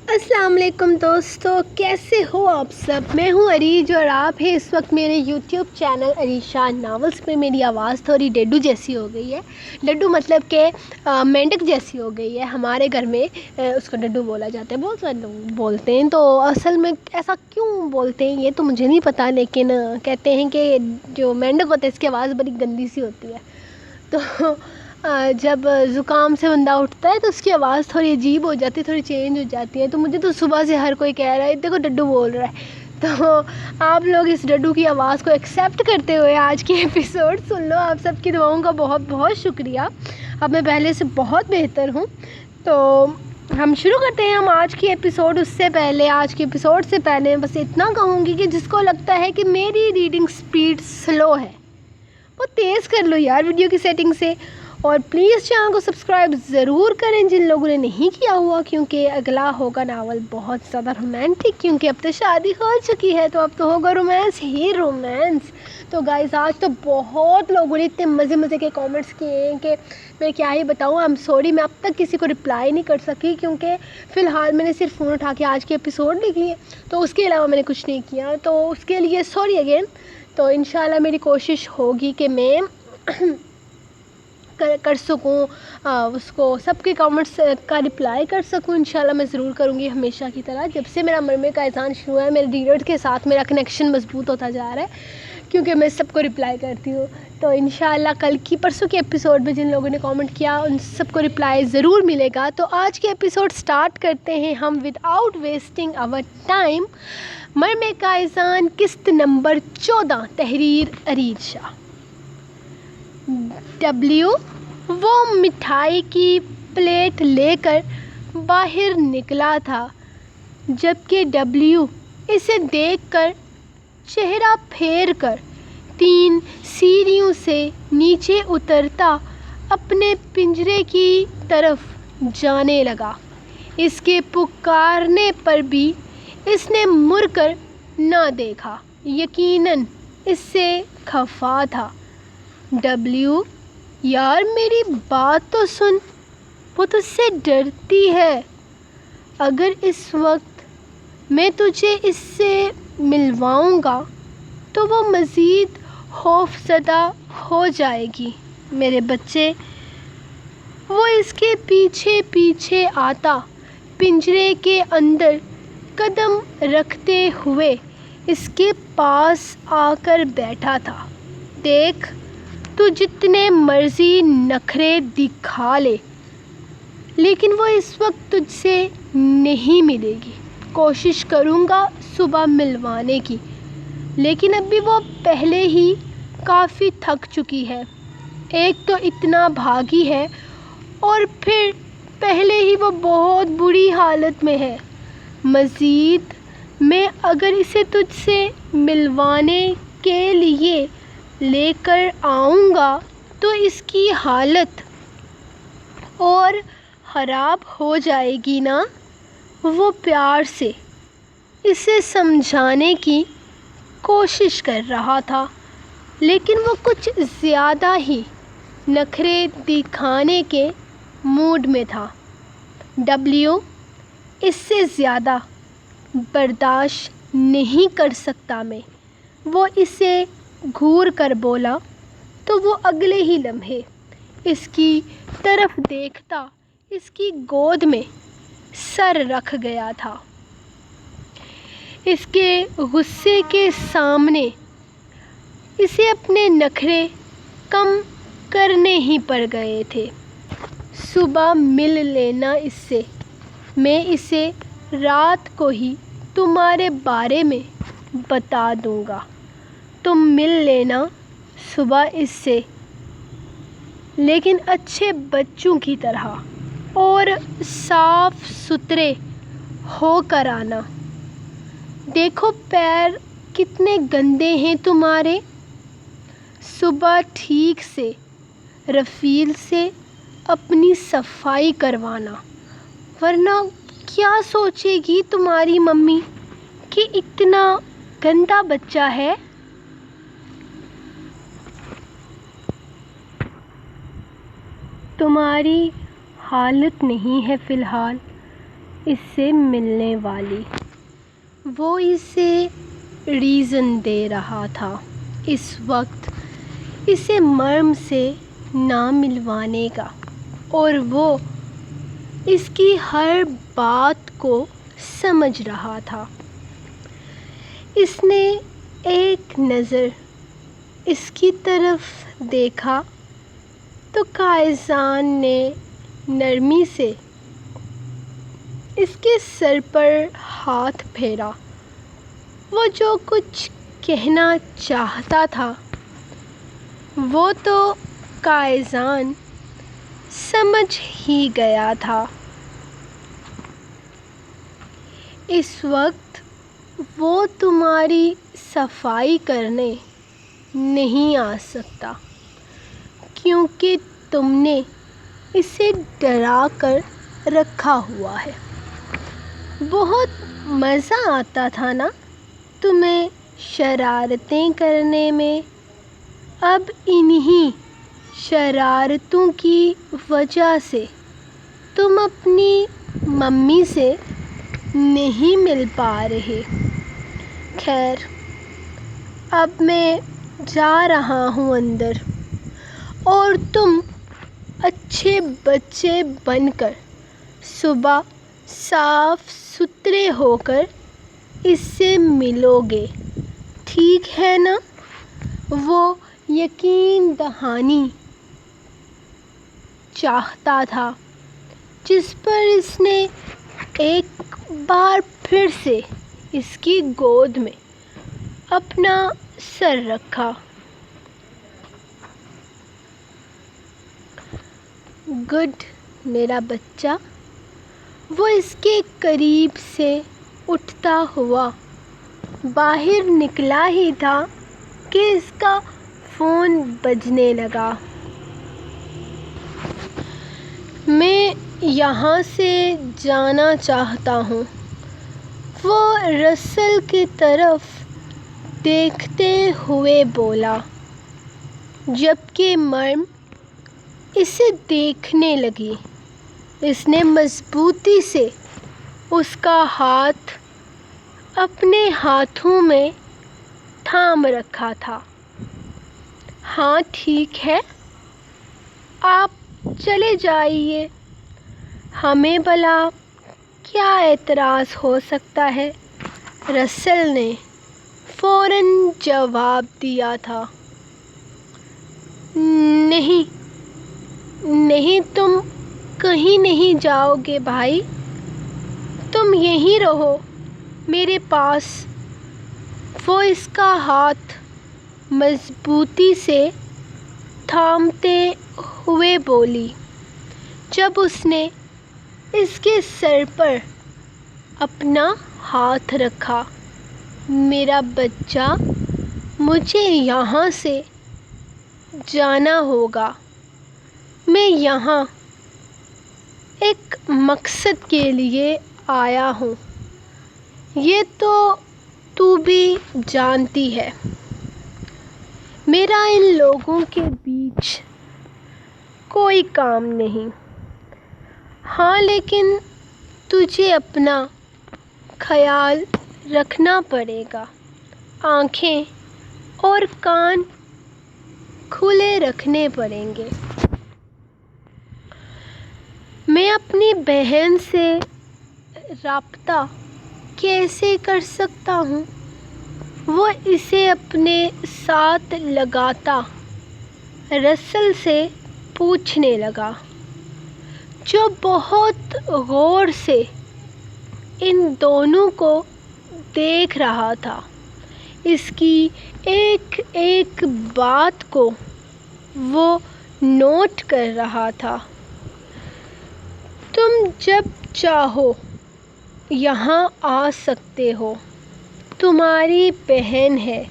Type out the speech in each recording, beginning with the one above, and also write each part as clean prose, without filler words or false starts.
السلام علیکم دوستو، کیسے ہو آپ سب؟ میں ہوں عریج اور آپ ہیں اس وقت میرے یوٹیوب چینل عریشان ناولز پہ۔ میری آواز تھوڑی ڈڈو جیسی ہو گئی ہے۔ ڈڈو مطلب کہ مینڈک جیسی ہو گئی ہے۔ ہمارے گھر میں اس کو ڈڈو بولا جاتا ہے، بہت سارے لوگ بولتے ہیں۔ تو اصل میں ایسا کیوں بولتے ہیں یہ تو مجھے نہیں پتہ، لیکن کہتے ہیں کہ جو مینڈک ہوتا ہے اس کی آواز بڑی گندی سی ہوتی ہے۔ تو جب زکام سے بندہ اٹھتا ہے تو اس کی آواز تھوڑی عجیب ہو جاتی ہے، تھوڑی چینج ہو جاتی ہے۔ تو مجھے تو صبح سے ہر کوئی کہہ رہا ہے دیکھو ڈڈو بول رہا ہے۔ تو آپ لوگ اس ڈڈو کی آواز کو ایکسیپٹ کرتے ہوئے آج کی ایپیسوڈ سن لو۔ آپ سب کی دعاؤں کا بہت بہت شکریہ۔ اب میں پہلے سے بہت بہتر ہوں۔ تو ہم شروع کرتے ہیں آج کی ایپیسوڈ۔ اس سے پہلے آج کی ایپیسوڈ سے پہلے بس اتنا کہوں گی کہ جس کو لگتا ہے کہ میری ریڈنگ سپیڈ سلو ہے وہ تیز کر لو یار ویڈیو کی سیٹنگ سے، اور پلیز چینل کو سبسکرائب ضرور کریں جن لوگوں نے نہیں کیا ہوا، کیونکہ اگلا ہوگا ناول بہت زیادہ رومانٹک، کیونکہ اب تو شادی ہو چکی ہے تو اب تو ہوگا رومانس ہی رومانس۔ تو گائز آج تو بہت لوگوں نے اتنے مزے کے کامنٹس کیے ہیں کہ میں کیا ہی بتاؤں۔ آئی ایم سوری، میں اب تک کسی کو رپلائی نہیں کر سکی، کیونکہ فی الحال میں نے صرف فون اٹھا کے آج کے ایپیسوڈ لکھ لیے، تو اس کے علاوہ میں نے کچھ نہیں کیا، تو اس کے لیے سوری اگین۔ تو انشاءاللہ میری کوشش ہوگی کہ میں کر سکوں اس کو سب کے کامنٹس کا رپلائی کر سکوں۔ انشاءاللہ میں ضرور کروں گی ہمیشہ کی طرح۔ جب سے میرا مرمے کا اذان شروع ہے میرے ریڈرز کے ساتھ میرا کنیکشن مضبوط ہوتا جا رہا ہے، کیونکہ میں سب کو رپلائی کرتی ہوں۔ تو انشاءاللہ کل کی پرسوں کے ایپیسوڈ میں جن لوگوں نے کامنٹ کیا ان سب کو رپلائی ضرور ملے گا۔ تو آج کے ایپیسوڈ سٹارٹ کرتے ہیں ہم without wasting our time. مرمے کا اذان قسط نمبر 14، تحریر عریج شاہ۔ ڈبلیو وہ مٹھائی کی پلیٹ لے کر باہر نکلا تھا، جبکہ ڈبلیو اسے دیکھ کر چہرہ پھیر کر 3 سیڑھیوں سے نیچے اترتا اپنے پنجرے کی طرف جانے لگا۔ اس کے پکارنے پر بھی اس نے مڑ کر نہ دیکھا، یقیناً اس سے خفا تھا۔ ڈبلیو یار میری بات تو سن، وہ تجھ سے ڈرتی ہے۔ اگر اس وقت میں تجھے اس سے ملواؤں گا تو وہ مزید خوف زدہ ہو جائے گی میرے بچے۔ وہ اس کے پیچھے پیچھے آتا پنجرے کے اندر قدم رکھتے ہوئے اس کے پاس آ کر بیٹھا تھا۔ دیکھ تو جتنے مرضی نخرے دکھا لے، لیکن وہ اس وقت تجھ سے نہیں ملے گی۔ کوشش کروں گا صبح ملوانے کی، لیکن ابھی وہ پہلے ہی کافی تھک چکی ہے۔ ایک تو اتنا بھاگی ہے اور پھر پہلے ہی وہ بہت بری حالت میں ہے۔ مزید میں اگر اسے تجھ سے ملوانے کے لیے لے کر آؤں گا تو اس کی حالت اور خراب ہو جائے گی نا۔ وہ پیار سے اسے سمجھانے کی کوشش کر رہا تھا، لیکن وہ کچھ زیادہ ہی نخرے دکھانے کے موڈ میں تھا۔ ڈبلیو اس سے زیادہ برداشت نہیں کر سکتا میں۔ وہ اسے گھور کر بولا تو وہ اگلے ہی لمحے اس کی طرف دیکھتا اس کی گود میں سر رکھ گیا تھا۔ اس کے غصے کے سامنے اسے اپنے نخرے کم کرنے ہی پڑ گئے تھے۔ صبح مل لینا اس سے، میں اسے رات کو ہی تمہارے بارے میں بتا دوں گا۔ تم مل لینا صبح اس سے، لیکن اچھے بچوں کی طرح اور صاف ستھرے ہو کر آنا۔ دیکھو پیر کتنے گندے ہیں تمہارے۔ صبح ٹھیک سے رفیل سے اپنی صفائی کروانا، ورنہ کیا سوچے گی تمہاری ممی کہ اتنا گندا بچہ ہے۔ تمہاری حالت نہیں ہے فی الحال، اس سے ملنے والی۔ وہ اسے ریزن دے رہا تھا اس وقت اسے مرم سے نہ ملوانے کا، اور وہ اس کی ہر بات کو سمجھ رہا تھا۔ اس نے ایک نظر اس کی طرف دیکھا تو قائزان نے نرمی سے اس کے سر پر ہاتھ پھیرا۔ وہ جو کچھ کہنا چاہتا تھا وہ تو قائزان سمجھ ہی گیا تھا۔ اس وقت وہ تمہاری صفائی کرنے نہیں آ سکتا کیونکہ تم نے اسے ڈرا کر رکھا ہوا ہے۔ بہت مزہ آتا تھا نا تمہیں شرارتیں کرنے میں؟ اب انہی شرارتوں کی وجہ سے تم اپنی ممی سے نہیں مل پا رہے۔ خیر، اب میں جا رہا ہوں اندر، اور تم اچھے بچے بن کر صبح صاف ستھرے ہو کر اس سے ملو گے، ٹھیک ہے نا؟ وہ یقین دہانی چاہتا تھا جس پر اس نے ایک بار پھر سے اس کی گود میں اپنا سر رکھا۔ گڈ میرا بچہ۔ وہ اس کے قریب سے اٹھتا ہوا باہر نکلا ہی تھا کہ اس کا فون بجنے لگا۔ میں یہاں سے جانا چاہتا ہوں، وہ رسل کی طرف دیکھتے ہوئے بولا، جبکہ مرم اسے دیکھنے لگی۔ اس نے مضبوطی سے اس کا ہاتھ اپنے ہاتھوں میں تھام رکھا تھا۔ ہاں ٹھیک ہے، آپ چلے جائیے، ہمیں بھلا کیا اعتراض ہو سکتا ہے؟ رسل نے فوراً جواب دیا تھا۔ نہیں تم کہیں نہیں جاؤ گے بھائی، تم یہیں رہو میرے پاس۔ وہ اس کا ہاتھ مضبوطی سے تھامتے ہوئے بولی، جب اس نے اس کے سر پر اپنا ہاتھ رکھا۔ میرا بچہ، مجھے یہاں سے جانا ہوگا۔ میں یہاں ایک مقصد کے لیے آیا ہوں، یہ تو بھی جانتی ہے۔ میرا ان لوگوں کے بیچ کوئی کام نہیں۔ ہاں لیکن تجھے اپنا خیال رکھنا پڑے گا، آنکھیں اور کان کھلے رکھنے پڑیں گے۔ میں اپنی بہن سے رابطہ کیسے کر سکتا ہوں؟ وہ اسے اپنے ساتھ لگاتا رسل سے پوچھنے لگا، جو بہت غور سے ان دونوں کو دیکھ رہا تھا، اس کی ایک ایک بات کو وہ نوٹ کر رہا تھا۔ تم جب چاہو یہاں آ سکتے ہو، تمہاری بہن ہے،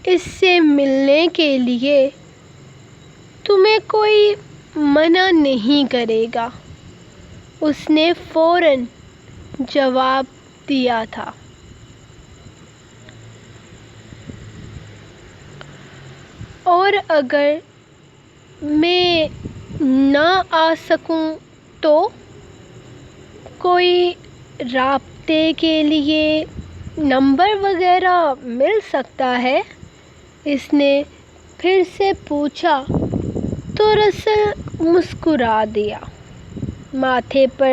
اس سے ملنے کے لیے تمہیں کوئی منع نہیں کرے گا، اس نے فوراً جواب دیا تھا۔ اور اگر میں نہ آ سکوں تو؟ کوئی رابطے کے لیے نمبر وغیرہ مل سکتا ہے؟ اس نے پھر سے پوچھا تو رسل مسکرا دیا۔ ماتھے پر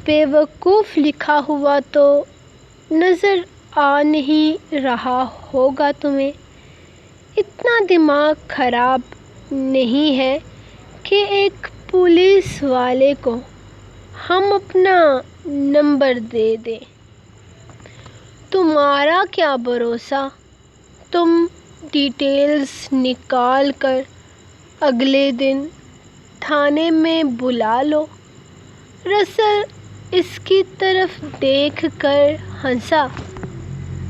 بے وقوف لکھا ہوا تو نظر آ نہیں رہا ہوگا تمہیں؟ اتنا دماغ خراب نہیں ہے کہ ایک پولیس والے کو ہم اپنا نمبر دے دیں۔ تمہارا کیا بھروسہ؟ تم ڈیٹیلز نکال کر اگلے دن تھانے میں بلا لو۔ رسل اس کی طرف دیکھ کر ہنسا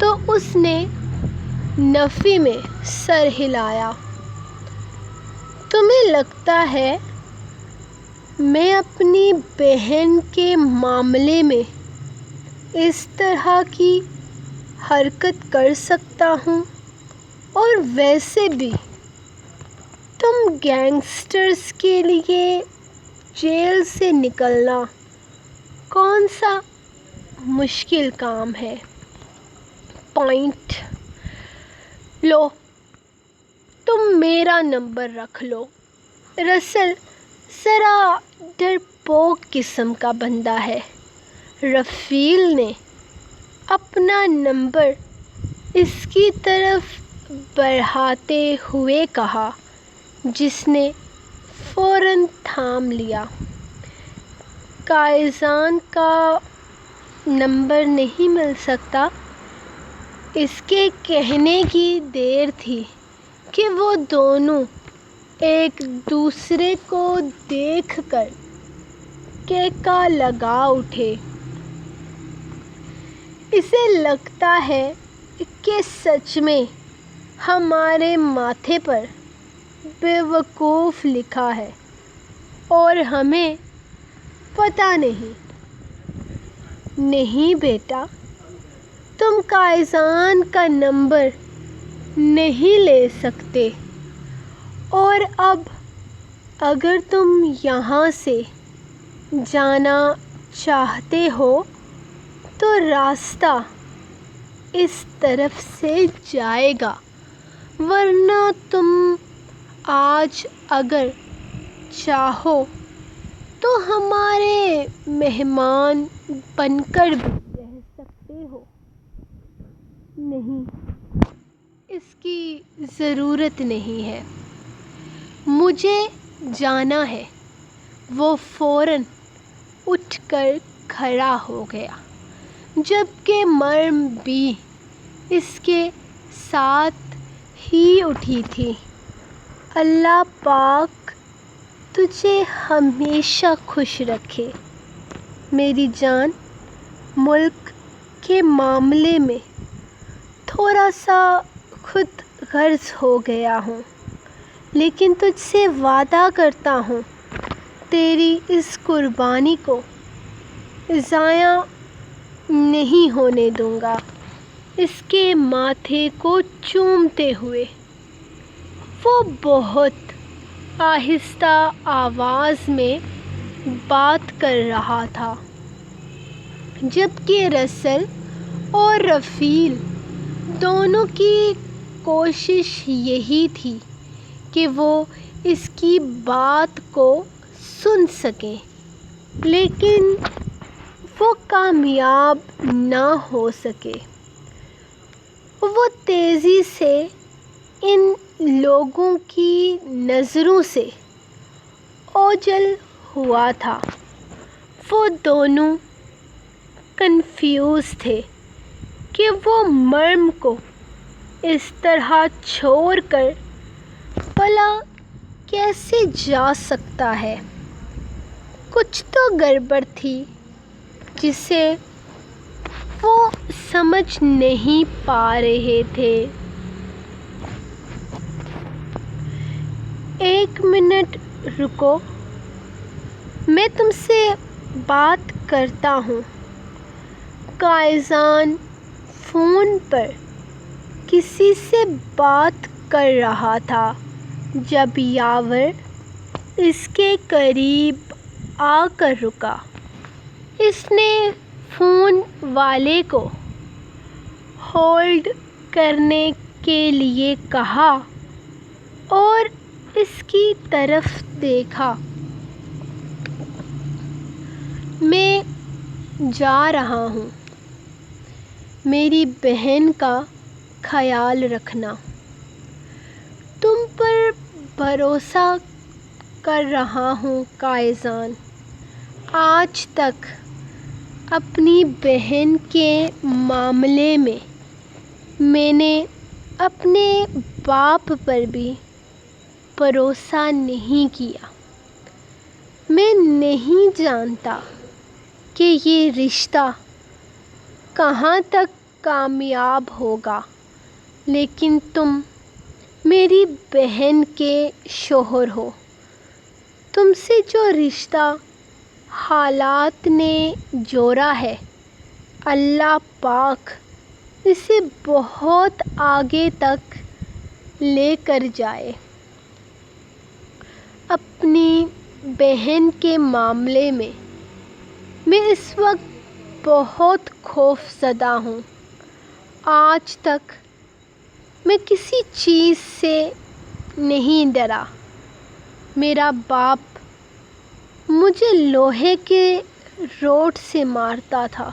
تو اس نے نفی میں سر ہلایا۔ تمہیں لگتا ہے میں اپنی بہن کے معاملے میں اس طرح کی حرکت کر سکتا ہوں؟ اور ویسے بھی تم گینگسٹرز کے لیے جیل سے نکلنا کون سا مشکل کام ہے؟ پوائنٹ۔ لو، تم میرا نمبر رکھ لو۔ رسل ذرا ڈرپوک قسم کا بندہ ہے۔ رفیل نے اپنا نمبر اس کی طرف بڑھاتے ہوئے کہا، جس نے فوراً تھام لیا۔ قائزان کا نمبر نہیں مل سکتا؟ اس کے کہنے کی دیر تھی کہ وہ دونوں ایک دوسرے کو دیکھ کر کہکا لگا اٹھے۔ اسے لگتا ہے کہ سچ میں ہمارے ماتھے پر بے وقوف لکھا ہے اور ہمیں پتہ نہیں۔ نہیں بیٹا، تم قائزان کا نمبر نہیں لے سکتے، اور اب اگر تم یہاں سے جانا چاہتے ہو تو راستہ اس طرف سے جائے گا، ورنہ تم آج اگر چاہو تو ہمارے مہمان بن کر بھی رہ سکتے ہو۔ نہیں، اس کی ضرورت نہیں ہے، مجھے جانا ہے۔ وہ فوراً اٹھ کر کھڑا ہو گیا، جبکہ مریم بھی اس کے ساتھ ہی اٹھی تھی۔ اللہ پاک تجھے ہمیشہ خوش رکھے میری جان۔ ملک کے معاملے میں تھوڑا سا خود غرض ہو گیا ہوں، لیکن تجھ سے وعدہ کرتا ہوں تیری اس قربانی کو ضائع نہیں ہونے دوں گا۔ اس کے ماتھے کو چومتے ہوئے وہ بہت آہستہ آواز میں بات کر رہا تھا، جبکہ رسل اور رفیل دونوں کی کوشش یہی تھی کہ وہ اس کی بات کو سن سکیں، لیکن وہ کامیاب نہ ہو سکے۔ وہ تیزی سے ان لوگوں کی نظروں سے اوجھل ہوا تھا۔ وہ دونوں کنفیوز تھے کہ وہ مریم کو اس طرح چھوڑ کر بھلا کیسے جا سکتا ہے۔ کچھ تو گڑبڑ تھی جسے وہ سمجھ نہیں پا رہے تھے۔ ایک منٹ رکو، میں تم سے بات کرتا ہوں۔ قائزان فون پر کسی سے بات کر رہا تھا جب یاور اس کے قریب آ کر رکا۔ اس نے فون والے کو ہولڈ کرنے کے لیے کہا اور اس کی طرف دیکھا۔ میں جا رہا ہوں، میری بہن کا خیال رکھنا۔ تم پر بھروسہ کر رہا ہوں قائزان۔ آج تک اپنی بہن کے معاملے میں نے اپنے باپ پر بھی بھروسہ نہیں کیا۔ میں نہیں جانتا کہ یہ رشتہ کہاں تک کامیاب ہوگا، لیکن تم میری بہن کے شوہر ہو۔ تم سے جو رشتہ حالات نے جوڑا ہے، اللہ پاک اسے بہت آگے تک لے کر جائے۔ اپنی بہن کے معاملے میں اس وقت بہت خوف زدہ ہوں۔ آج تک میں کسی چیز سے نہیں ڈرا۔ میرا باپ مجھے لوہے کے روڈ سے مارتا تھا،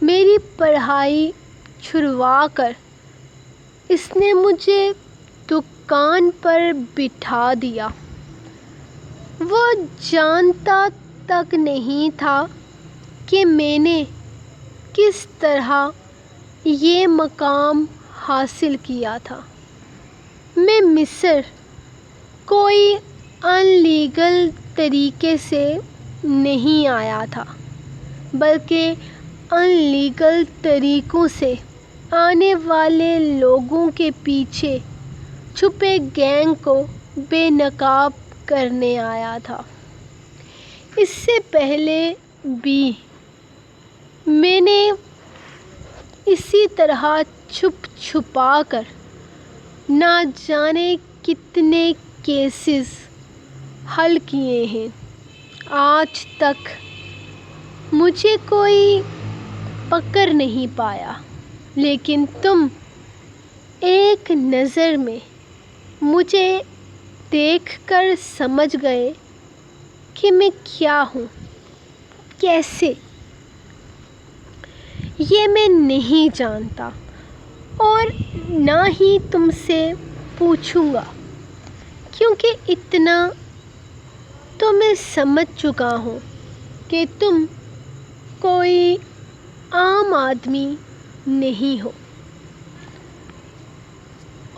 میری پڑھائی چھڑوا کر اس نے مجھے دکان پر بٹھا دیا۔ وہ جانتا تک نہیں تھا کہ میں نے کس طرح یہ مقام حاصل کیا تھا۔ میں مصر کوئی ان لیگل طریقے سے نہیں آیا تھا، بلکہ ان لیگل طریقوں سے آنے والے لوگوں کے پیچھے چھپے گینگ کو بے نقاب کرنے آیا تھا۔ اس سے پہلے بھی میں نے اسی طرح چھپ چھپا کر نہ جانے کتنے کیسز حل کیے ہیں۔ آج تک مجھے کوئی پکڑ نہیں پایا، لیکن تم ایک نظر میں مجھے دیکھ کر سمجھ گئے کہ میں کیا ہوں، کیسے۔ یہ میں نہیں جانتا اور نہ ہی تم سے پوچھوں گا، کیونکہ اتنا تو میں سمجھ چکا ہوں کہ تم کوئی عام آدمی نہیں ہو،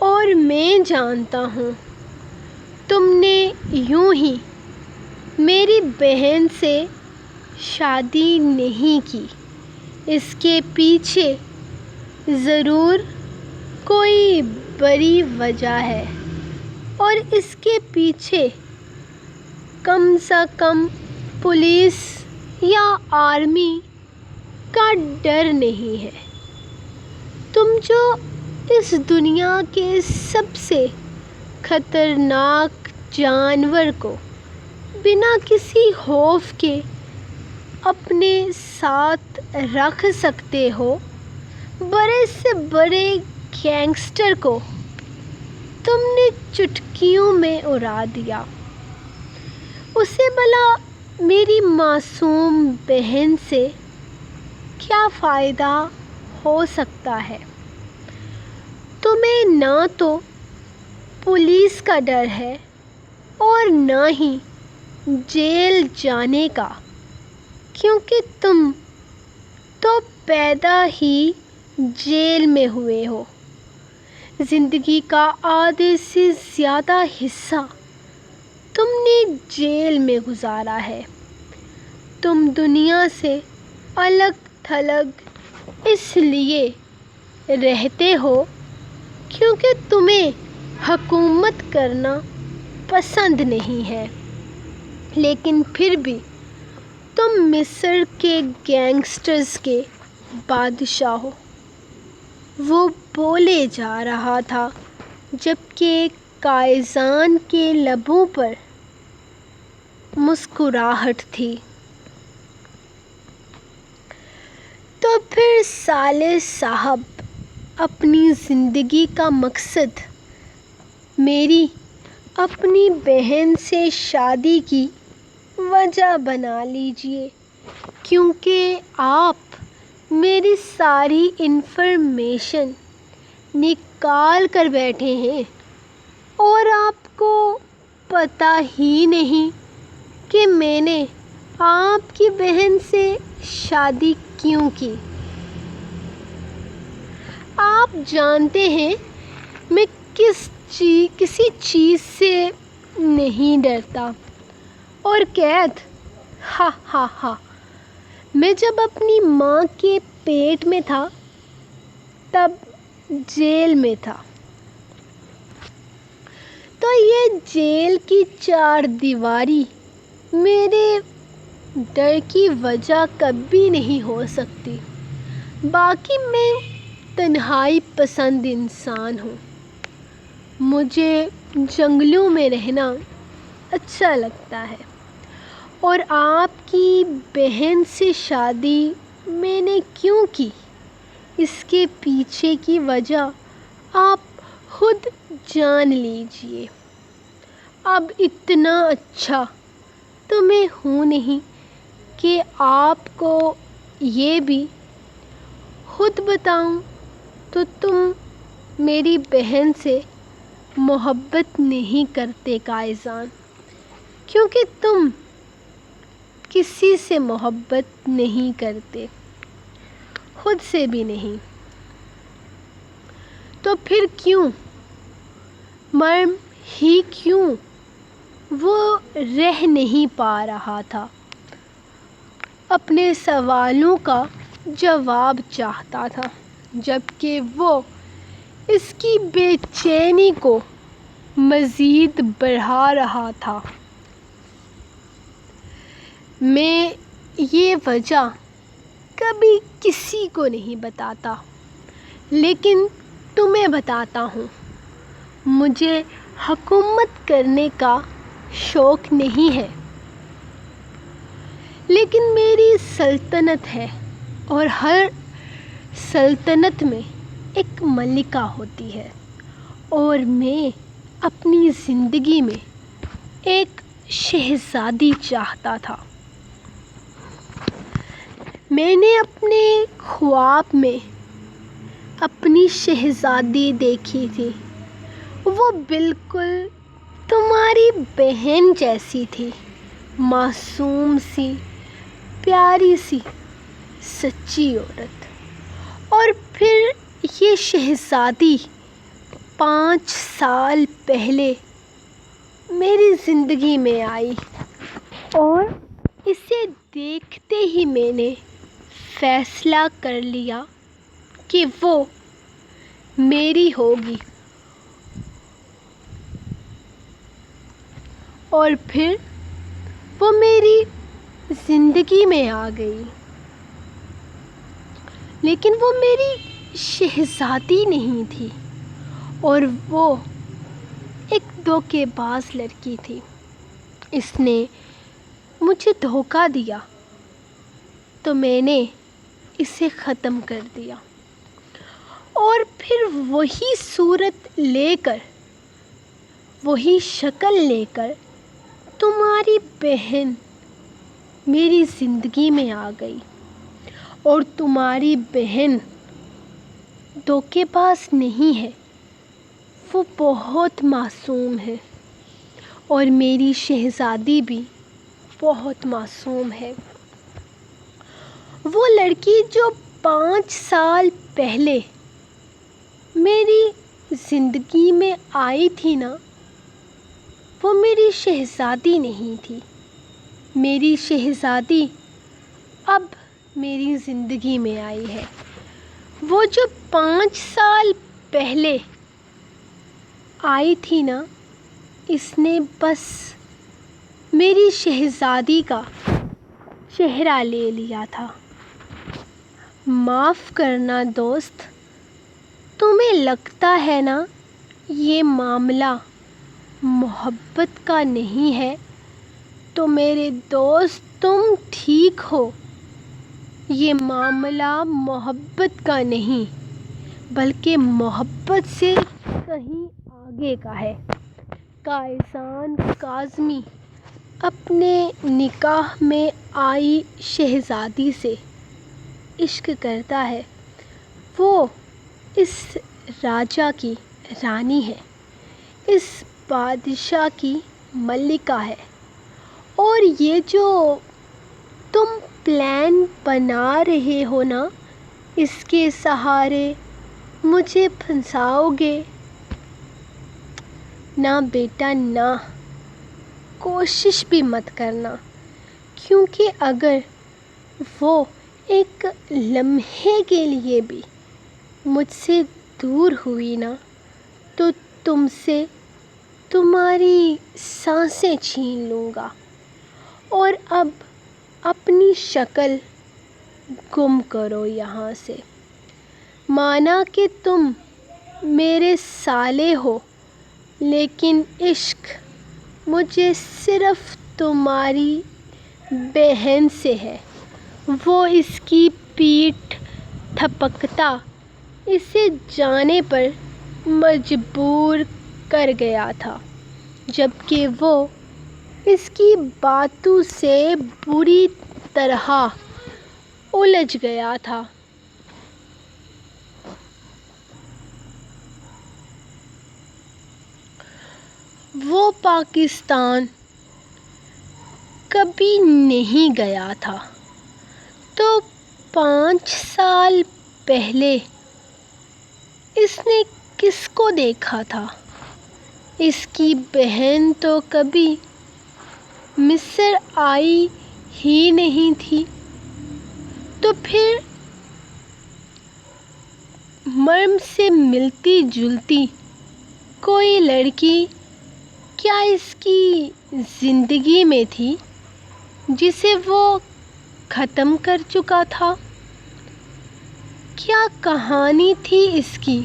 اور میں جانتا ہوں تم نے یوں ہی میری بہن سے شادی نہیں کی۔ اس کے پیچھے ضرور کوئی بڑی وجہ ہے، اور اس کے پیچھے کم سے کم پولیس یا آرمی کا ڈر نہیں ہے۔ تم جو اس دنیا کے سب سے خطرناک جانور کو بنا کسی خوف کے اپنے ساتھ رکھ سکتے ہو، بڑے سے بڑے گینگسٹر کو تم نے چٹکیوں میں اڑا دیا۔ اسے بھلا میری معصوم بہن سے کیا فائدہ ہو سکتا ہے؟ تمہیں نہ تو پولیس کا ڈر ہے اور نہ ہی جیل جانے کا، کیونکہ تم تو پیدا ہی جیل میں ہوئے ہو۔ زندگی کا آدھے سے زیادہ حصہ تم نے جیل میں گزارا ہے۔ تم دنیا سے الگ تھلگ اس لیے رہتے ہو کیونکہ تمہیں حکومت کرنا پسند نہیں ہے، لیکن پھر بھی تم مصر کے گینگسٹرز کے بادشاہ ہو۔ وہ بولے جا رہا تھا جبکہ قائزان کے لبوں پر مسکراہٹ تھی۔ سالے صاحب اپنی زندگی کا مقصد میری اپنی بہن سے شادی کی وجہ بنا لیجئے، کیونکہ آپ میری ساری انفارمیشن نکال کر بیٹھے ہیں اور آپ کو پتہ ہی نہیں کہ میں نے آپ کی بہن سے شادی کیوں کی۔ آپ جانتے ہیں میں کسی چیز سے نہیں ڈرتا، اور قید، ہا ہا ہا، میں جب اپنی ماں کے پیٹ میں تھا تب جیل میں تھا، تو یہ جیل کی چار دیواری میرے ڈر کی وجہ کبھی نہیں ہو سکتی۔ باقی میں تنہائی پسند انسان ہوں، مجھے جنگلوں میں رہنا اچھا لگتا ہے، اور آپ کی بہن سے شادی میں نے کیوں کی، اس کے پیچھے کی وجہ آپ خود جان لیجئے۔ اب اتنا اچھا تو میں ہوں نہیں کہ آپ کو یہ بھی خود بتاؤں، تو تم میری بہن سے محبت نہیں کرتے قائزان، کیونکہ تم کسی سے محبت نہیں کرتے، خود سے بھی نہیں، تو پھر کیوں مرم ہی کیوں وہ رہ نہیں پا رہا تھا، اپنے سوالوں کا جواب چاہتا تھا، جبکہ وہ اس کی بے چینی کو مزید بڑھا رہا تھا۔ میں یہ وجہ کبھی کسی کو نہیں بتاتا، لیکن تمہیں بتاتا ہوں۔ مجھے حکومت کرنے کا شوق نہیں ہے، لیکن میری سلطنت ہے، اور ہر سلطنت میں ایک ملکہ ہوتی ہے، اور میں اپنی زندگی میں ایک شہزادی چاہتا تھا۔ میں نے اپنے خواب میں اپنی شہزادی دیکھی تھی، وہ بالکل تمہاری بہن جیسی تھی، معصوم سی، پیاری سی، سچی عورت۔ اور پھر یہ شہزادی 5 سال پہلے میری زندگی میں آئی، اور اسے دیکھتے ہی میں نے فیصلہ کر لیا کہ وہ میری ہوگی، اور پھر وہ میری زندگی میں آ گئی، لیکن وہ میری شہزادی نہیں تھی، اور وہ ایک دھوکے باز لڑکی تھی۔ اس نے مجھے دھوکا دیا، تو میں نے اسے ختم کر دیا، اور پھر وہی صورت لے کر، وہی شکل لے کر تمہاری بہن میری زندگی میں آ گئی، اور تمہاری بہن دھوکے باز نہیں ہے، وہ بہت معصوم ہے، اور میری شہزادی بھی بہت معصوم ہے۔ وہ لڑکی جو 5 سال پہلے میری زندگی میں آئی تھی نا، وہ میری شہزادی نہیں تھی۔ میری شہزادی اب میری زندگی میں آئی ہے۔ وہ جو 5 سال پہلے آئی تھی نا، اس نے بس میری شہزادی کا چہرہ لے لیا تھا۔ معاف کرنا دوست، تمہیں لگتا ہے نا یہ معاملہ محبت کا نہیں ہے، تو میرے دوست تم ٹھیک ہو، یہ معاملہ محبت کا نہیں بلکہ محبت سے کہیں آگے کا ہے۔ کائسان کاظمی اپنے نکاح میں آئی شہزادی سے عشق کرتا ہے۔ وہ اس راجا کی رانی ہے، اس بادشاہ کی ملکہ ہے، اور یہ جو تم پلان بنا رہے ہو نا، اس کے سہارے مجھے پھنساؤ گے۔ نہ بیٹا نہ، کوشش بھی مت کرنا، کیونکہ اگر وہ ایک لمحے کے لیے بھی مجھ سے دور ہوئی نا تو تم سے تمہاری سانسیں چھین لوں گا، اور اب اپنی شکل گم کرو یہاں سے۔ مانا کہ تم میرے سالے ہو، لیکن عشق مجھے صرف تمہاری بہن سے ہے۔ وہ اس کی پیٹھ تھپکتا اسے جانے پر مجبور کر گیا تھا، جبکہ وہ اس کی باتوں سے بری طرح الجھ گیا تھا۔ وہ پاکستان کبھی نہیں گیا تھا، تو 5 سال پہلے اس نے کس کو دیکھا تھا؟ اس کی بہن تو کبھی مصر آئی ہی نہیں تھی، تو پھر مریم سے ملتی جلتی کوئی لڑکی کیا اس کی زندگی میں تھی جسے وہ ختم کر چکا تھا؟ کیا کہانی تھی اس کی؟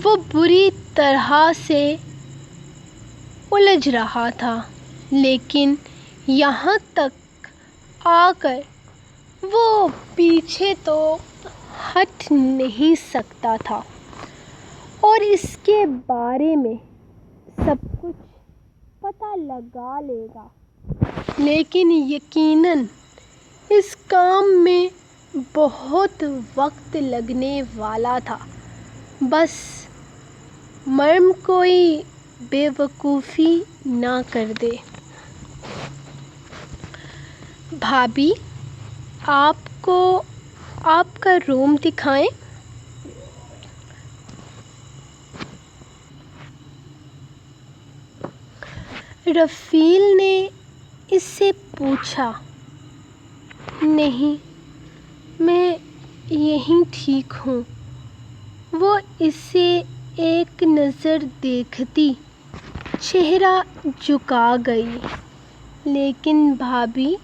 وہ بری طرح سے الجھ رہا تھا، لیکن یہاں تک آ کر وہ پیچھے تو ہٹ نہیں سکتا تھا، اور اس کے بارے میں سب کچھ پتہ لگا لے گا، لیکن یقیناً اس کام میں بہت وقت لگنے والا تھا۔ بس مریم کوئی بے وقوفی نہ کر دے۔ بھابھی، آپ کو آپ کا روم دکھائیں؟ رفیل نے اس سے پوچھا۔ نہیں، میں یہیں ٹھیک ہوں۔ وہ اسے ایک نظر دیکھتی چہرہ جھکا گئی۔ لیکن بھابھی،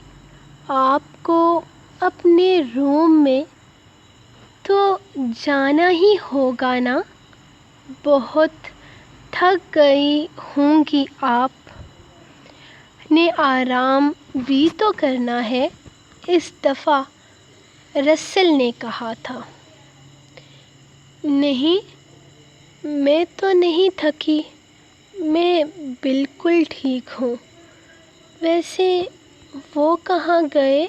آپ کو اپنے روم میں تو جانا ہی ہوگا نا؟ بہت تھک گئی ہوں گی، آپ نے آرام بھی تو کرنا ہے۔ اس دفعہ رسل نے کہا تھا۔ نہیں، میں تو نہیں تھکی، میں بالکل ٹھیک ہوں۔ ویسے وہ کہاں گئے؟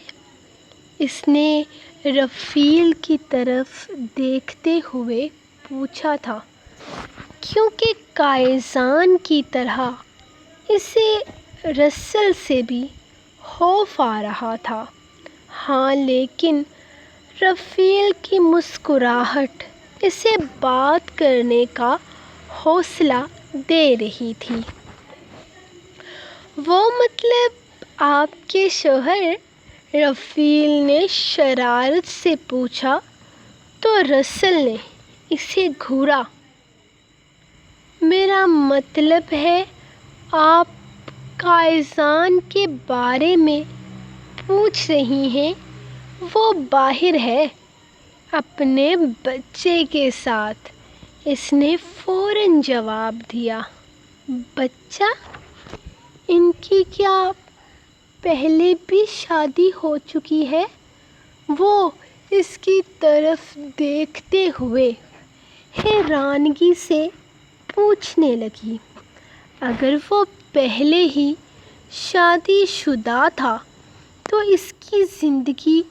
اس نے رفیل کی طرف دیکھتے ہوئے پوچھا تھا، کیونکہ کائسان کی طرح اسے رسل سے بھی خوف آ رہا تھا۔ ہاں، لیکن رفیل کی مسکراہٹ اسے بات کرنے کا حوصلہ دے رہی تھی۔ وہ مطلب آپ کے شوہر؟ رفیل نے شرارت سے پوچھا تو رسل نے اسے گھورا۔ میرا مطلب ہے، آپ کائسان کے بارے میں پوچھ رہی ہیں؟ وہ باہر ہے، اپنے بچے کے ساتھ، اس نے فوراً جواب دیا۔ بچہ؟ ان کی کیا پہلے بھی شادی ہو چکی ہے؟ وہ اس کی طرف دیکھتے ہوئے حیرانگی سے پوچھنے لگی، اگر وہ پہلے ہی شادی شدہ تھا تو اس کی زندگی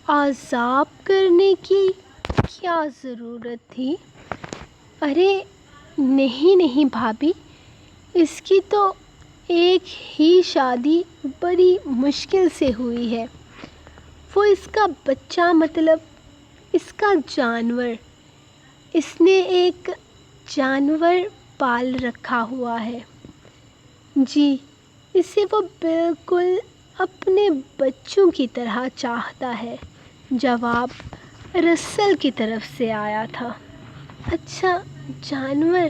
عذاب کرنے کی کیا ضرورت تھی؟ ارے نہیں بھابھی، اس کی تو ایک ہی شادی بڑی مشکل سے ہوئی ہے۔ وہ اس کا بچہ، مطلب اس کا جانور، اس نے ایک جانور پال رکھا ہوا ہے۔ جی، اسے وہ بالکل اپنے بچوں کی طرح چاہتا ہے۔ جواب رسل کی طرف سے آیا تھا۔ اچھا، جانور؟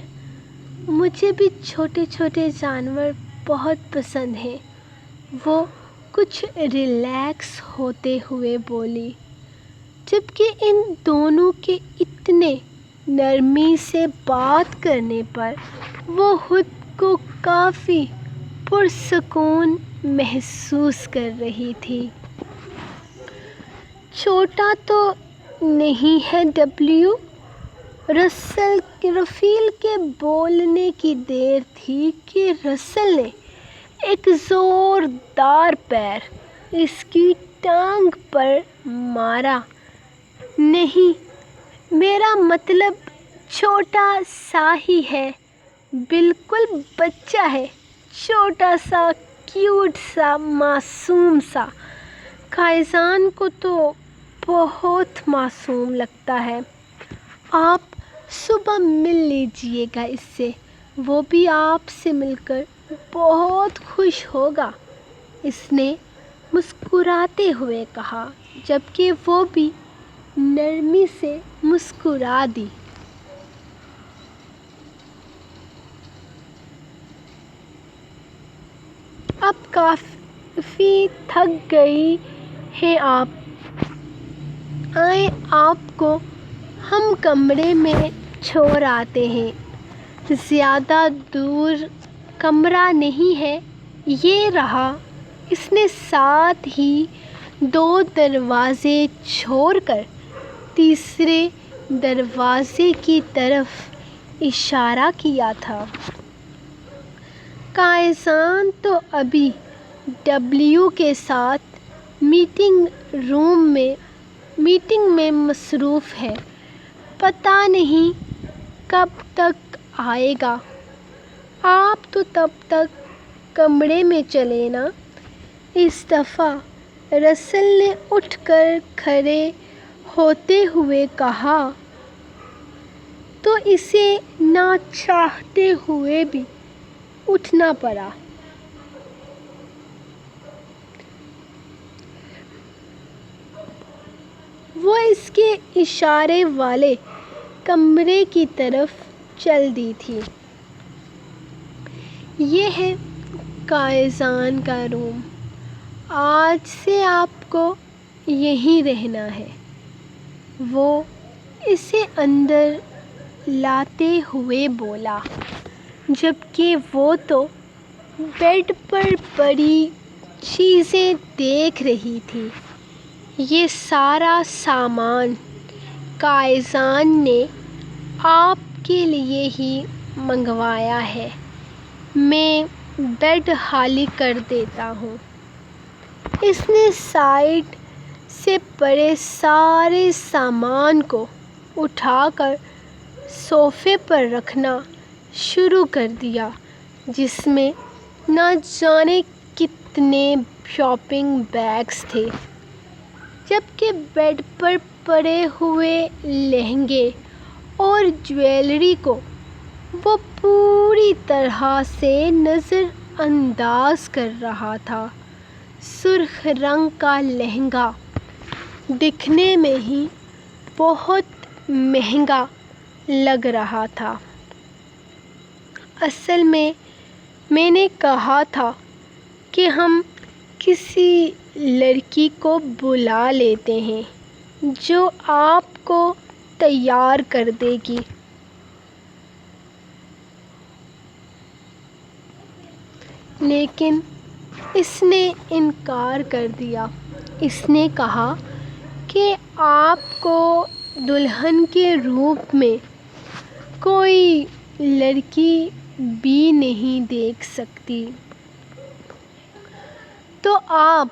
مجھے بھی چھوٹے چھوٹے جانور بہت پسند ہیں، وہ کچھ ریلیکس ہوتے ہوئے بولی، جبکہ ان دونوں کے اتنے نرمی سے بات کرنے پر وہ خود کو کافی پرسکون محسوس کر رہی تھی۔ چھوٹا تو نہیں ہے ڈبلیو؟ رفیل کے بولنے کی دیر تھی کہ رسل نے ایک زوردار پیر اس کی ٹانگ پر مارا۔ نہیں، میرا مطلب چھوٹا سا ہی ہے، بالکل بچہ ہے، چھوٹا سا، کیوٹ سا، معصوم سا۔ قائزان کو تو بہت معصوم لگتا ہے۔ آپ صبح مل لیجئے گا اس سے، وہ بھی آپ سے مل کر بہت خوش ہوگا، اس نے مسکراتے ہوئے کہا، جبکہ وہ بھی نرمی سے مسکرا دی۔ اب کافی تھک گئی ہیں آپ، آئیں آپ کو ہم کمرے میں چھوڑ آتے ہیں۔ زیادہ دور کمرہ نہیں ہے، یہ رہا۔ اس نے ساتھ ہی 2 دروازے چھوڑ کر تیسرے دروازے کی طرف اشارہ کیا تھا۔ قائزان تو ابھی ڈبلیو کے ساتھ میٹنگ میں مصروف ہے، پتہ نہیں کب تک آئے گا۔ آپ تو تب تک کمرے میں چلیں نا۔ اس دفعہ رسل نے اٹھ کر کھڑے ہوتے ہوئے کہا تو اسے نہ چاہتے ہوئے بھی اٹھنا پڑا۔ وہ اس کے اشارے والے کمرے کی طرف چل دی تھی۔ یہ ہے قائزان کا روم، آج سے آپ کو یہیں رہنا ہے، وہ اسے اندر لاتے ہوئے بولا، جبکہ وہ تو بیڈ پر پڑی چیزیں دیکھ رہی تھی۔ یہ سارا سامان قائزان نے آپ کے لیے ہی منگوایا ہے، میں بیڈ خالی کر دیتا ہوں۔ اس نے سائڈ سے پڑے سارے سامان کو اٹھا کر صوفے پر رکھنا شروع کر دیا، جس میں نہ جانے کتنے شاپنگ بیگز تھے، جبکہ بیڈ پر پڑے ہوئے لہنگے اور جویلری کو وہ پوری طرح سے نظر انداز کر رہا تھا۔ سرخ رنگ کا لہنگا دکھنے میں ہی بہت مہنگا لگ رہا تھا۔ اصل میں نے کہا تھا کہ ہم کسی لڑکی کو بلا لیتے ہیں جو آپ کو تیار کر دے گی۔ لیکن اس نے انکار کر دیا۔ اس نے کہا کہ کہ آپ کو دلہن کے روپ میں کوئی لڑکی بھی نہیں دیکھ سکتی، تو آپ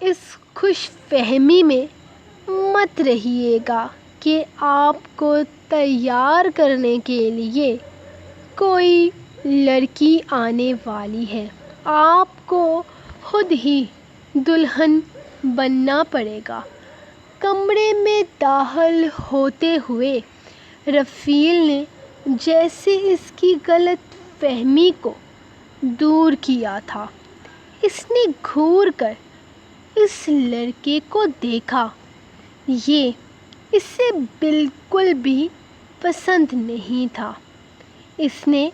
اس خوش فہمی میں مت رہیے گا کہ آپ کو تیار کرنے کے لیے کوئی لڑکی آنے والی ہے۔ آپ کو خود ہی دلہن بننا پڑے گا۔ کمرے میں داخل ہوتے ہوئے رفیع نے جیسے اس کی غلط فہمی کو دور کیا تھا، اس نے گھور کر اس لڑکے کو دیکھا۔ یہ اسے بالکل بھی پسند نہیں تھا۔ اس نے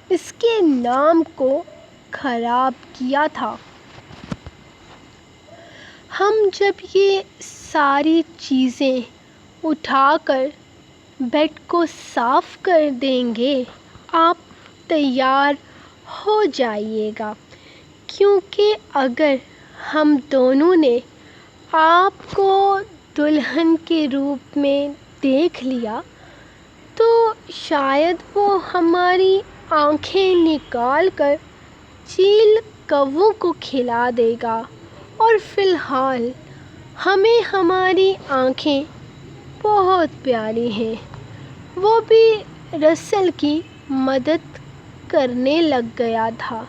اس کے نام کو خراب کیا تھا۔ ہم جب یہ ساری چیزیں اٹھا کر بیڈ کو صاف کر دیں گے، آپ تیار ہو جائیے گا، کیونکہ اگر ہم دونوں نے آپ کو دلہن کے روپ میں دیکھ لیا تو شاید وہ ہماری آنکھیں نکال کر چیل کووں کو کھلا دے گا، اور فی الحال ہمیں ہماری آنکھیں بہت پیاری ہیں۔ وہ بھی رسل کی مدد کرنے لگ گیا تھا،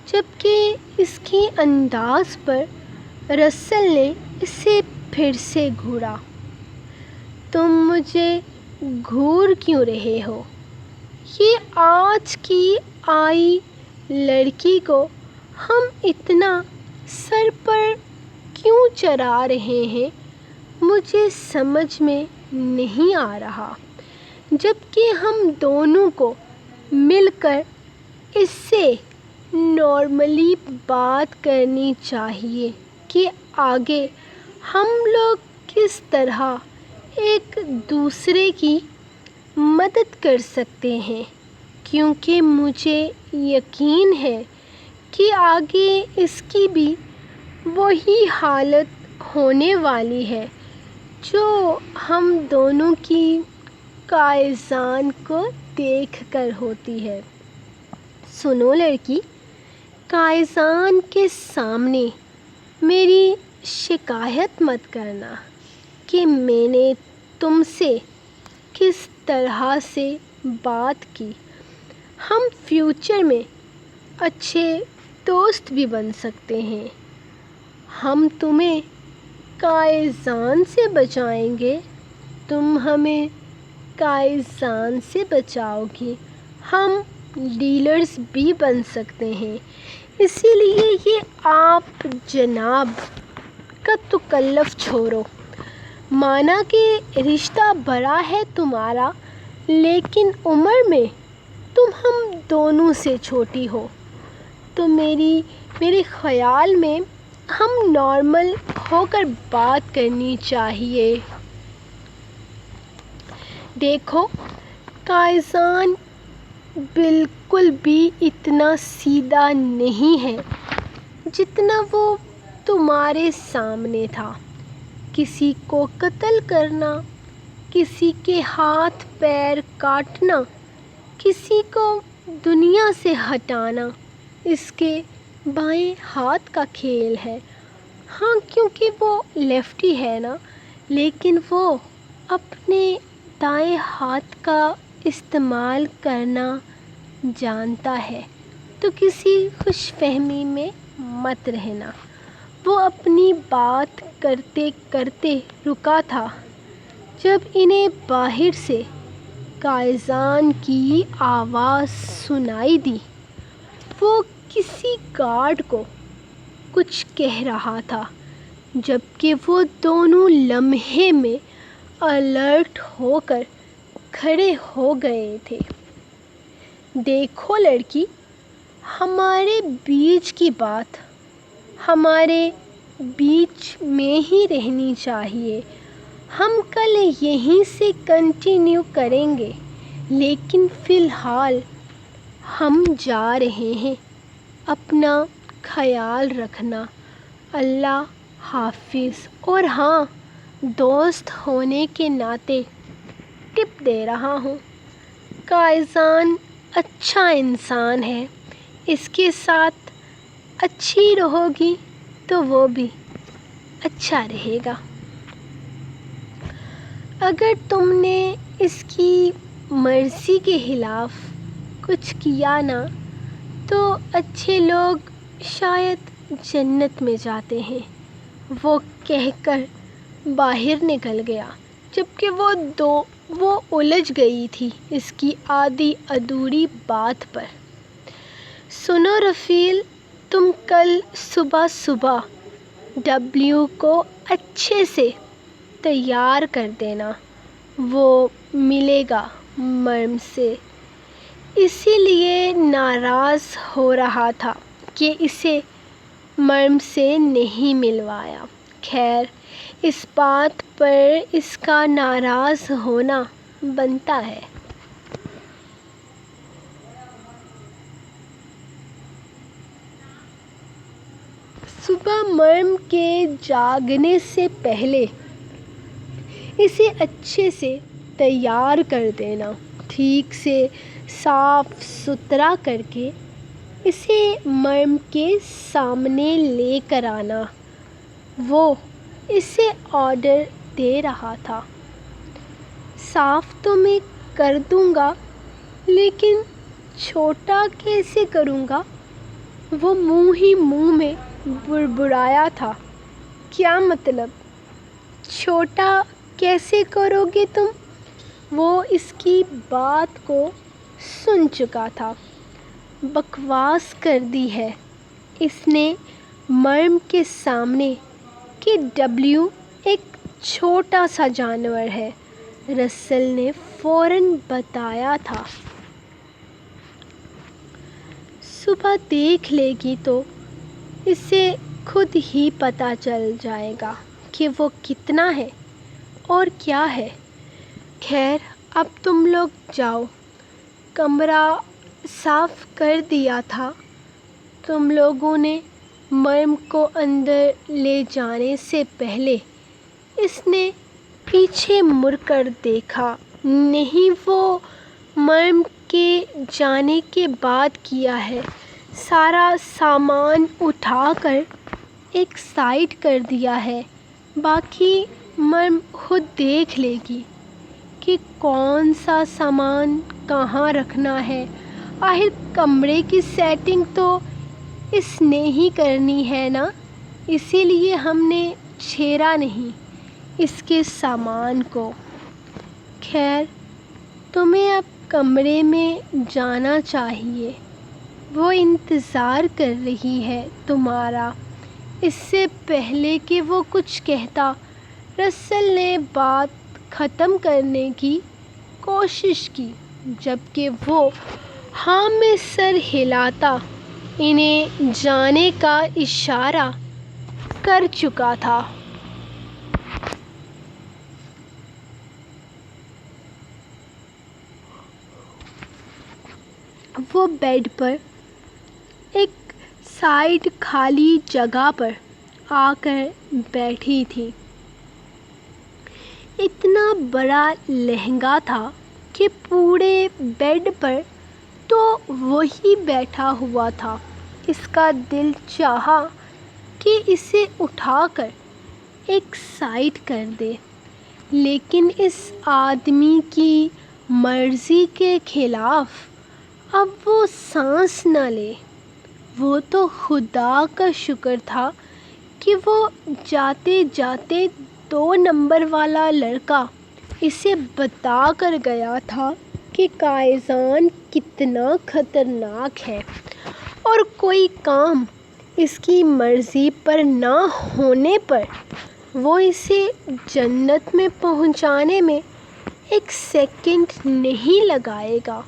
جبکہ اس کے انداز پر رسل نے اسے پھر سے گھورا۔ تم مجھے گھور کیوں رہے ہو؟ یہ آج کی آئی لڑکی کو ہم اتنا سر پر کیوں چڑھا رہے ہیں، مجھے سمجھ میں نہیں آ رہا، جبکہ ہم دونوں کو مل کر اس سے نارملی بات کرنی چاہیے کہ آگے ہم لوگ کس طرح ایک دوسرے کی مدد کر سکتے ہیں، کیونکہ مجھے یقین ہے کہ آگے اس کی بھی وہی حالت ہونے والی ہے جو ہم دونوں کی کائزان کو دیکھ کر ہوتی ہے۔ سنو لڑکی، کائزان کے سامنے میری شکایت مت کرنا کہ میں نے تم سے کس طرح سے بات کی۔ ہم فیوچر میں اچھے دوست بھی بن سکتے ہیں۔ ہم تمہیں کائزان سے بچائیں گے، تم ہمیں کائزان سے بچاؤ گی۔ ہم ڈیلرز بھی بن سکتے ہیں، اسی لیے یہ آپ جناب کا تکلف چھوڑو۔ مانا کہ رشتہ بڑا ہے تمہارا، لیکن عمر میں تم ہم دونوں سے چھوٹی ہو، تو میرے خیال میں ہم نارمل ہو کر بات کرنی چاہیے۔ دیکھو، کائزان بالکل بھی اتنا سیدھا نہیں ہے جتنا وہ تمہارے سامنے تھا۔ کسی کو قتل کرنا، کسی کے ہاتھ پیر کاٹنا، کسی کو دنیا سے ہٹانا اس کے بائیں ہاتھ کا کھیل ہے۔ ہاں، کیونکہ وہ لیفٹی ہے نا، لیکن وہ اپنے دائیں ہاتھ کا استعمال کرنا جانتا ہے، تو کسی خوش فہمی میں مت رہنا۔ وہ اپنی بات کرتے کرتے رکا تھا جب انہیں باہر سے کائزان کی آواز سنائی دی۔ وہ کسی گارڈ کو کچھ کہہ رہا تھا، جبکہ وہ دونوں لمحے میں الرٹ ہو کر کھڑے ہو گئے تھے۔ دیکھو لڑکی، ہمارے بیچ کی بات ہمارے بیچ میں ہی رہنی چاہیے۔ ہم کل یہیں سے کنٹینیو کریں گے، لیکن فی الحال ہم جا رہے ہیں۔ اپنا خیال رکھنا۔ اللہ حافظ۔ اور ہاں، دوست ہونے کے ناطے ٹپ دے رہا ہوں۔ قائزان اچھا انسان ہے، اس کے ساتھ اچھی رہو گی تو وہ بھی اچھا رہے گا۔ اگر تم نے اس کی مرضی کے خلاف کچھ کیا نا تو اچھے لوگ شاید جنت میں جاتے ہیں، وہ کہہ کر باہر نکل گیا، جبکہ وہ الجھ گئی تھی اس کی آدھی ادھوری بات پر۔ سنو رفیل، تم کل صبح ڈبلیو کو اچھے سے تیار کر دینا، وہ ملے گا مرم سے، اسی لیے ناراض ہو رہا تھا کہ اسے مرم سے نہیں ملوایا۔ خیر، اس بات پر اس کا ناراض ہونا بنتا ہے۔ صبح مرم کے جاگنے سے پہلے اسے اچھے سے تیار کر دینا، ٹھیک سے صاف ستھرا کر کے اسے مرم کے سامنے لے کر آنا۔ وہ اسے آرڈر دے رہا تھا، صاف تو میں کر دوں گا لیکن چھوٹا کیسے کروں گا؟ وہ منہ ہی منہ میں بڑبڑایا تھا۔ کیا مطلب؟ چھوٹا کیسے کرو گے تم؟ وہ اس کی بات کو سن چکا تھا۔ بکواس کر دی ہے اس نے مرم کے سامنے کہ ڈبلیو ایک چھوٹا سا جانور ہے، رسل نے فوراً بتایا تھا۔ صبح دیکھ لے گی تو اسے خود ہی پتہ چل جائے گا کہ وہ کتنا ہے اور کیا ہے۔ خیر، اب تم لوگ جاؤ، کمرہ صاف کر دیا تھا؟ تم لوگوں نے مرم کو اندر لے جانے سے پہلے اس نے پیچھے مڑ کر دیکھا نہیں، وہ مرم کے جانے کے بعد کیا ہے۔ سارا سامان اٹھا کر ایک سائیڈ کر دیا ہے، باقی مرم خود دیکھ لے گی کہ کون سا سامان کہاں رکھنا ہے۔ آخر کمرے کی سیٹنگ تو اس نے ہی کرنی ہے نا، اسی لیے ہم نے چھیڑا نہیں اس کے سامان کو۔ خیر، تمہیں اب کمرے میں جانا چاہیے، وہ انتظار کر رہی ہے تمہارا۔ اس سے پہلے کہ وہ کچھ کہتا، رسل نے بات ختم کرنے کی کوشش کی، جبکہ وہ ہاں میں سر ہلاتا انہیں جانے کا اشارہ کر چکا تھا۔ وہ بیڈ پر ایک سائیڈ خالی جگہ پر آ کر بیٹھی تھی۔ اتنا بڑا لہنگا تھا کہ پورے بیڈ پر تو وہی بیٹھا ہوا تھا۔ اس کا دل چاہا کہ اسے اٹھا کر ایک سائیڈ کر دے، لیکن اس آدمی کی مرضی کے خلاف اب وہ سانس نہ لے۔ وہ تو خدا کا شکر تھا کہ وہ جاتے جاتے 2 نمبر والا لڑکا اسے بتا کر گیا تھا کہ قائزان کتنا خطرناک ہے، اور کوئی کام اس کی مرضی پر نہ ہونے پر وہ اسے جنت میں پہنچانے میں 1 سیکنڈ نہیں لگائے گا،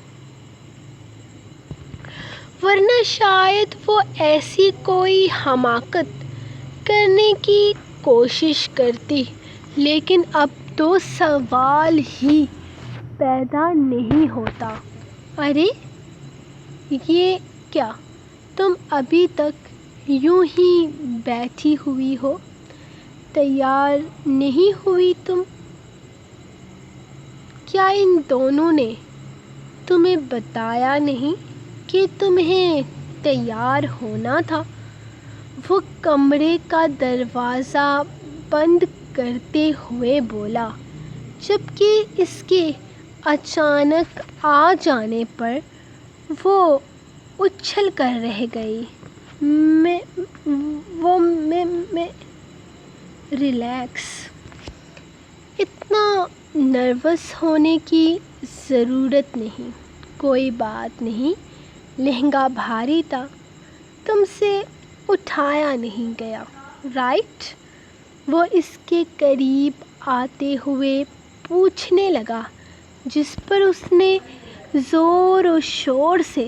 ورنہ شاید وہ ایسی کوئی حماقت کرنے کی کوشش کرتی۔ لیکن اب تو سوال ہی پیدا نہیں ہوتا۔ ارے یہ کیا، تم ابھی تک یوں ہی بیٹھی ہوئی ہو؟ تیار نہیں ہوئی تم؟ کیا ان دونوں نے تمہیں بتایا نہیں کہ تمہیں تیار ہونا تھا؟ وہ کمرے کا دروازہ بند کرتے ہوئے بولا، جبکہ اس کے اچانک آ جانے پر وہ اچھل کر رہ گئی۔ میں ریلیکس، اتنا نروس ہونے کی ضرورت نہیں، کوئی بات نہیں، لہنگا بھاری تھا، تم سے اٹھایا نہیں گیا، رائٹ؟ وہ اس کے قریب آتے ہوئے پوچھنے لگا، جس پر اس نے زور و شور سے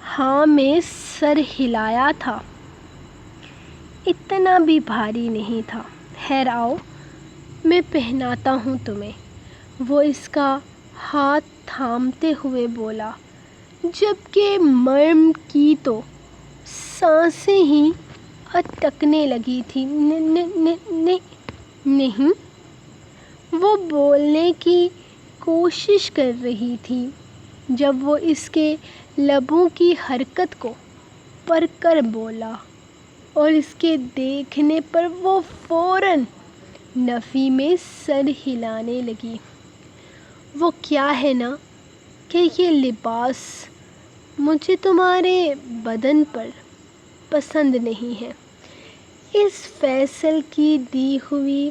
ہاں میں سر ہلایا تھا۔ اتنا بھی بھاری نہیں تھا، خیر آؤ، میں پہناتا ہوں تمہیں، وہ اس کا ہاتھ تھامتے ہوئے بولا، جبکہ مریم کی تو سانسیں ہی اٹکنے لگی تھیں۔ نہیں، وہ بولنے کی کوشش کر رہی تھی جب وہ اس کے لبوں کی حرکت کو پڑھ کر بولا، اور اس کے دیکھنے پر وہ فوراً نفی میں سر ہلانے لگی۔ وہ کیا ہے نا کہ یہ لباس مجھے تمہارے بدن پر پسند نہیں ہے، اس فیصل کی دی ہوئی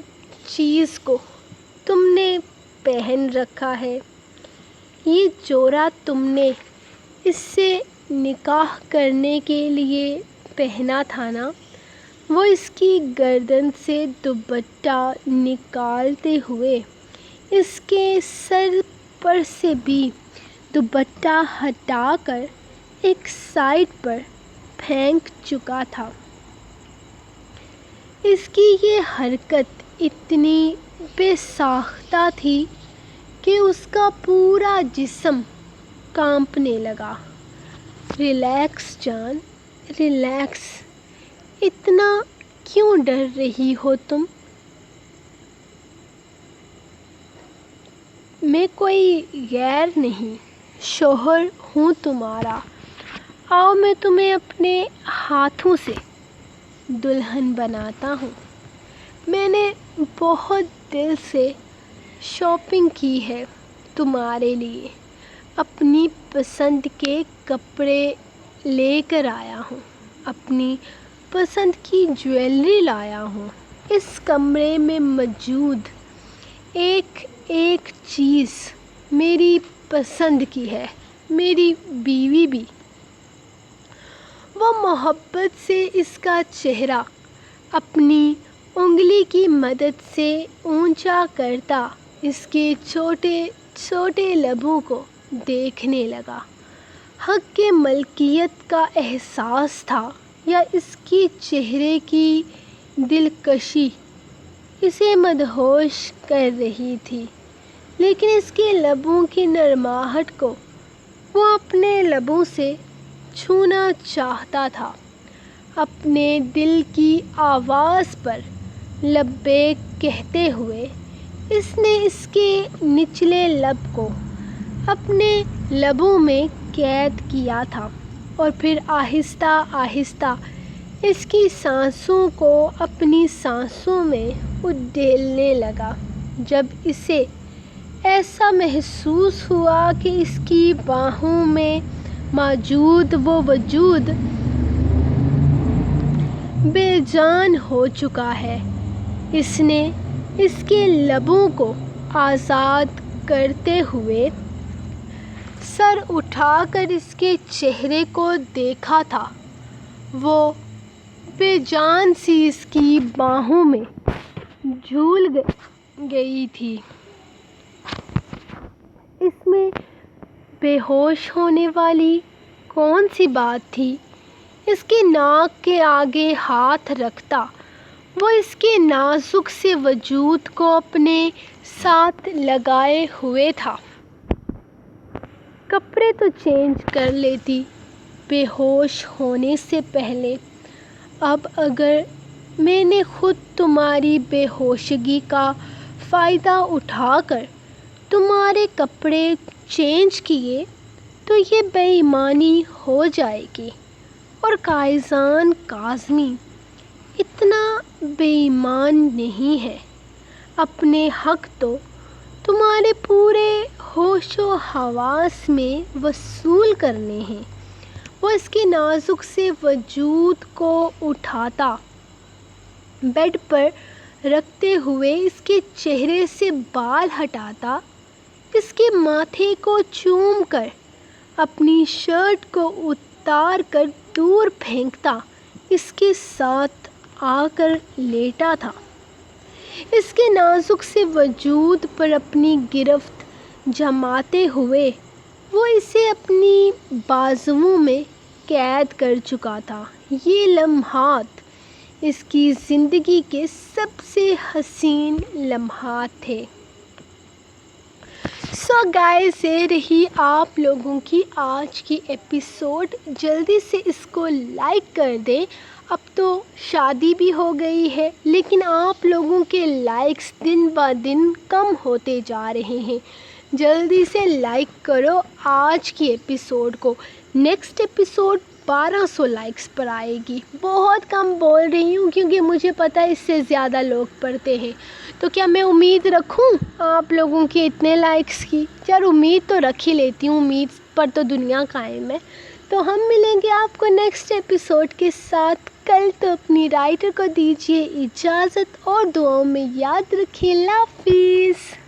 چیز کو تم نے پہن رکھا ہے، یہ جوڑا تم نے اس سے نکاح کرنے کے لیے پہنا تھا نا؟ وہ اس کی گردن سے دوپٹہ نکالتے ہوئے اس کے سر پر سے بھی دوپٹہ ہٹا کر ایک سائڈ پر پھینک چکا تھا۔ اس کی یہ حرکت اتنی بے ساختہ تھی کہ اس کا پورا جسم کانپنے لگا۔ ریلیکس جان، ریلیکس، اتنا کیوں ڈر رہی ہو تم؟ میں کوئی غیر نہیں، شوہر ہوں تمہارا، آؤ میں تمہیں اپنے ہاتھوں سے دلہن بناتا ہوں۔ میں نے بہت دل سے شاپنگ کی ہے تمہارے لیے، اپنی پسند کے کپڑے لے کر آیا ہوں، اپنی پسند کی جویلری لایا ہوں، اس کمرے میں موجود ایک ایک چیز میری پسند کی ہے، میری بیوی بھی۔ وہ محبت سے اس کا چہرہ اپنی انگلی کی مدد سے اونچا کرتا اس کے چھوٹے چھوٹے لبوں کو دیکھنے لگا۔ حق کی ملکیت کا احساس تھا یا اس کے چہرے کی دلکشی اسے مدہوش کر رہی تھی، لیکن اس کے لبوں کی نرماہٹ کو وہ اپنے لبوں سے چھونا چاہتا تھا۔ اپنے دل کی آواز پر لبیک کہتے ہوئے اس نے اس کے نچلے لب کو اپنے لبوں میں قید کیا تھا، اور پھر آہستہ آہستہ اس کی سانسوں کو اپنی سانسوں میں اڈیلنے لگا۔ جب اسے ایسا محسوس ہوا کہ اس کی باہوں میں موجود وہ وجود بے جان ہو چکا ہے، اس نے اس کے لبوں کو آزاد کرتے ہوئے سر اٹھا کر اس کے چہرے کو دیکھا تھا۔ وہ بے جان سی اس کی باہوں میں جھول گئی تھی۔ اس میں بے ہوش ہونے والی کون سی بات تھی؟ اس کی ناک کے آگے ہاتھ رکھتا وہ اس کے نازک سے وجود کو اپنے ساتھ لگائے ہوئے تھا۔ کپڑے تو چینج کر لیتی بے ہوش ہونے سے پہلے، اب اگر میں نے خود تمہاری بے ہوشگی کا فائدہ اٹھا کر تمہارے کپڑے چینج کیے تو یہ بے ایمانی ہو جائے گی۔ اور قائزان کاظمی اتنا بے ایمان نہیں ہے، اپنے حق تو تمہارے پورے ہوش و حواس میں وصول کرنے ہیں۔ وہ اس کے نازک سے وجود کو اٹھاتا، بیڈ پر رکھتے ہوئے اس کے چہرے سے بال ہٹاتا، اس کے ماتھے کو چوم کر اپنی شرٹ کو اتار کر دور پھینکتا، اس کے ساتھ آ کر لیٹا تھا، اس کے نازک سے وجود پر اپنی گرفت جماتے ہوئے وہ اسے اپنی بازوؤں میں قید کر چکا تھا۔ یہ لمحات اس کی زندگی کے سب سے حسین لمحات تھے۔ سو گائز، یہ رہی آپ لوگوں کی آج کی ایپیسوڈ۔ جلدی سے اس کو لائک کر دیں۔ اب تو شادی بھی ہو گئی ہے، لیکن آپ لوگوں کے لائکس دن بہ دن کم ہوتے جا رہے ہیں۔ جلدی سے لائک کرو آج کی ایپیسوڈ کو۔ نیکسٹ ایپیسوڈ 1200 لائکس پر آئے گی۔ بہت کم بول رہی ہوں کیونکہ مجھے پتہ ہے اس سے زیادہ لوگ پڑھتے ہیں، تو کیا میں امید رکھوں آپ لوگوں کے اتنے لائکس کی؟ یار امید تو رکھ ہی لیتی ہوں، امید پر تو دنیا قائم ہے۔ تو ہم ملیں گے آپ کو نیکسٹ ایپیسوڈ کے ساتھ کل۔ تو اپنی رائٹر کو دیجیے اجازت اور دعاؤں میں یاد رکھیں۔ اللہ حافظ۔